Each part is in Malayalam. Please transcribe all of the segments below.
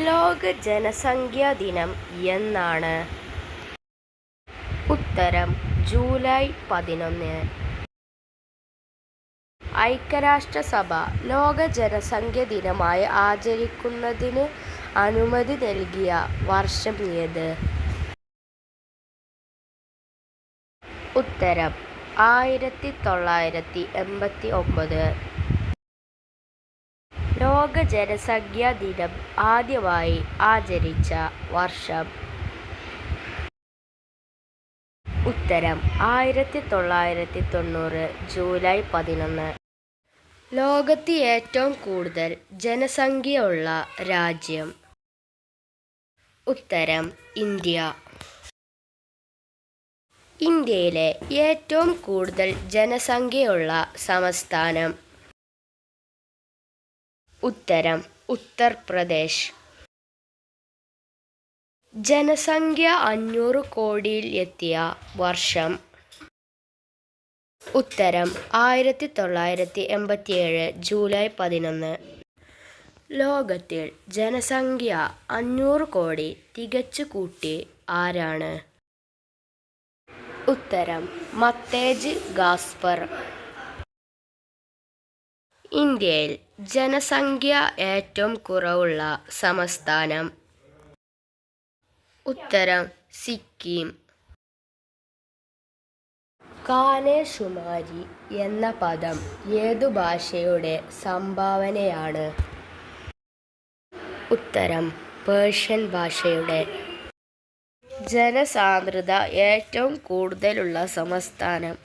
ലോക ജനസംഖ്യാ ദിനം എന്നാണ്? ഉത്തരം ജൂലൈ 11. ഐക്യരാഷ്ട്രസഭ ലോക ജനസംഖ്യാ ദിനമായി ആചരിക്കുന്നതിന് അനുമതി നൽകിയ വർഷം ഏത്? ഉത്തരം 1989. ലോക ജനസംഖ്യാ ദിനം ആദ്യമായി ആചരിച്ച വർഷം? ഉത്തരം 1990 ജൂലൈ 11. ലോകത്ത് ഏറ്റവും കൂടുതൽ ജനസംഖ്യയുള്ള രാജ്യം? ഉത്തരം ഇന്ത്യ. ഇന്ത്യയിലെ ഏറ്റവും കൂടുതൽ ജനസംഖ്യയുള്ള സംസ്ഥാനം? ഉത്തരം ഉത്തർപ്രദേശ്. ജനസംഖ്യ 500 കോടിയിൽ എത്തിയ വർഷം? ഉത്തരം 1987 ജൂലൈ 11. ലോകത്തിൽ ജനസംഖ്യ 500 കോടി തികച്ചു കൂട്ടി ആരാണ്? ഉത്തരം മത്തേജ് ഗാസ്പർ. ഇന്ത്യയിൽ ജനസംഖ്യ ഏറ്റവും കുറവുള്ള സംസ്ഥാനം? ഉത്തരം സിക്കിം. ഖാനെ ഷുമാരി എന്ന പദം ഏതു ഭാഷയുടെ സംഭാവനയാണ്? ഉത്തരം പേർഷ്യൻ ഭാഷയുടെ. ജനസാന്ദ്രത ഏറ്റവും കൂടുതലുള്ള സംസ്ഥാനം?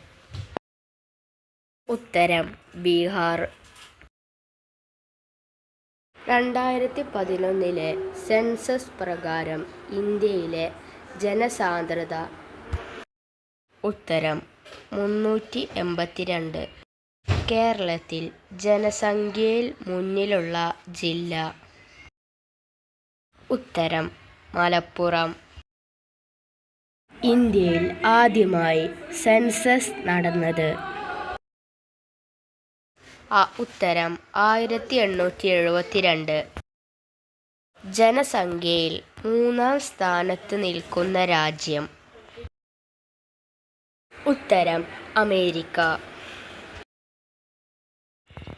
ഉത്തരം ബീഹാർ. 2011 സെൻസസ് പ്രകാരം ഇന്ത്യയിലെ ജനസാന്ദ്രത? ഉത്തരം 382. കേരളത്തിൽ ജനസംഖ്യയിൽ മുന്നിലുള്ള ജില്ല? ഉത്തരം മലപ്പുറം. ഇന്ത്യയിൽ ആദ്യമായി സെൻസസ് നടന്നത്? ഉത്തരം 1872. ജനസംഖ്യയിൽ 3-ാം സ്ഥാനത്ത് നിൽക്കുന്ന രാജ്യം? ഉത്തരം അമേരിക്ക.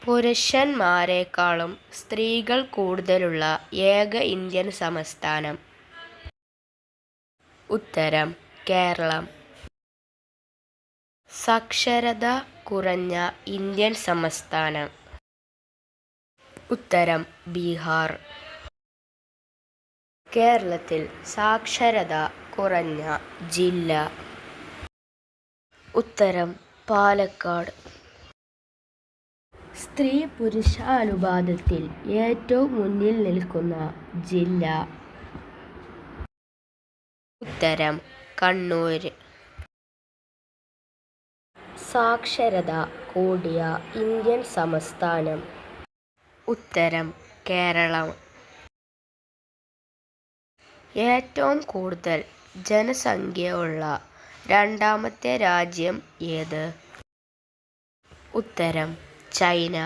പുരുഷന്മാരെക്കാളും സ്ത്രീകൾ കൂടുതലുള്ള ഏക ഇന്ത്യൻ സംസ്ഥാനം? ഉത്തരം കേരളം. സാക്ഷരത കുറഞ്ഞ ഇന്ത്യൻ സംസ്ഥാനം? ഉത്തരം ബീഹാർ. കേരളത്തിൽ സാക്ഷരത കുറഞ്ഞ ജില്ല? ഉത്തരം പാലക്കാട്. സ്ത്രീ പുരുഷ അനുപാതത്തിൽ ഏറ്റവും മുന്നിൽ നിൽക്കുന്ന ജില്ല? ഉത്തരം കണ്ണൂർ. സാക്ഷരത കൂടിയ ഇന്ത്യൻ സംസ്ഥാനം? ഉത്തരം കേരളം. ഏറ്റവും കൂടുതൽ ജനസംഖ്യയുള്ള രണ്ടാമത്തെ രാജ്യം ഏത്? ഉത്തരം ചൈന.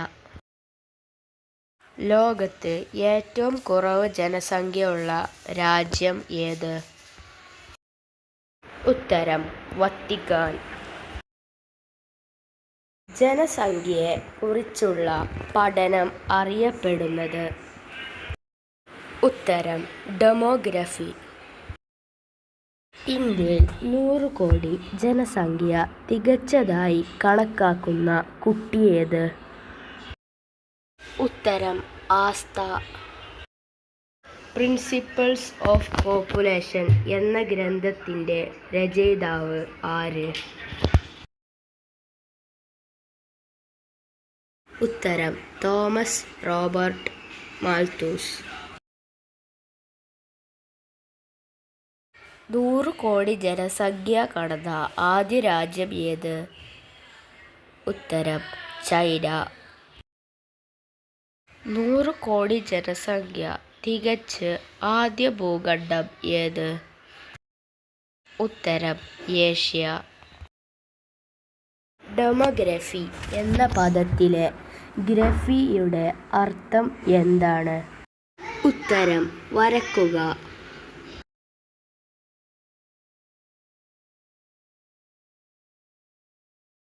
ലോകത്ത് ഏറ്റവും കുറവ് ജനസംഖ്യയുള്ള രാജ്യം ഏത്? ഉത്തരം വത്തിക്കാൻ. ജനസംഖ്യയെ കുറിച്ചുള്ള പഠനം അറിയപ്പെടുന്നത്? ഉത്തരം ഡെമോഗ്രഫി. ഇന്ത്യയിൽ 100 കോടി ജനസംഖ്യ തികച്ചതായി കണക്കാക്കുന്ന കുട്ടി ഏത്? ഉത്തരം ആസ്ത. പ്രിൻസിപ്പിൾസ് ഓഫ് പോപ്പുലേഷൻ എന്ന ഗ്രന്ഥത്തിൻ്റെ രചയിതാവ് ആര്? ഉത്തരം തോമസ് റോബർട്ട് മാൽത്തൂസ്. 100 കോടി ജനസംഖ്യ കടന്ന ആദ്യ രാജ്യം ഏത്? ഉത്തരം ചൈന. 100 കോടി ജനസംഖ്യ തികച്ച് ആദ്യ ഭൂഖണ്ഡം ഏത്? ഉത്തരം ഏഷ്യ. ഡെമോഗ്രഫി എന്ന പദത്തിലെ ഗ്രഫിയുടെ അർത്ഥം എന്താണ്? ഉത്തരം വരക്കുക.